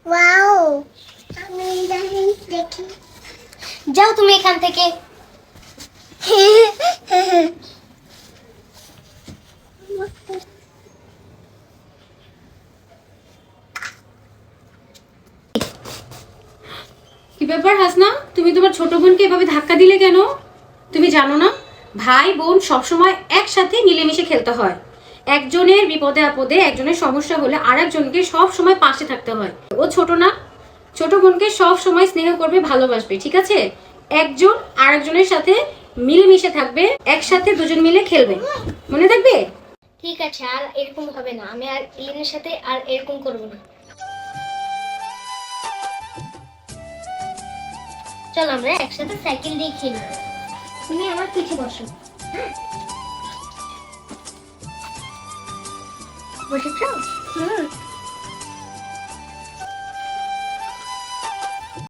Wow, আমি দেখি। যাও তুমি এখান থেকে। কি ব্যাপার হাসনা, তুমি তোমার ছোট বোনকে এভাবে ধাক্কা দিলে কেন? তুমি জানো না ভাই বোন সবসময় একসাথে মিলেমিশে খেলতে হয়। একজনের বিপদে আপদে, একজনের সমস্যা হলে আরেকজনকে সব সময় পাশে থাকতে হয়। ও ছোট না, ছোট বোনকে সব সময় স্নেহ করবে, ভালোবাসবে, ঠিক আছে? একজন আরেকজনের সাথে মিলেমিশে থাকবে, একসাথে দুজন মিলে খেলবে, মনে থাকবে? ঠিক আছে, আর এরকম হবে না। আমি আর ইলিনের সাথে আর এরকম করব না। চল আমরা একসাথে সাইকেল দিয়ে খেলি। তুমি আমার পিঠে বসো। হ্যাঁ, বসেছ?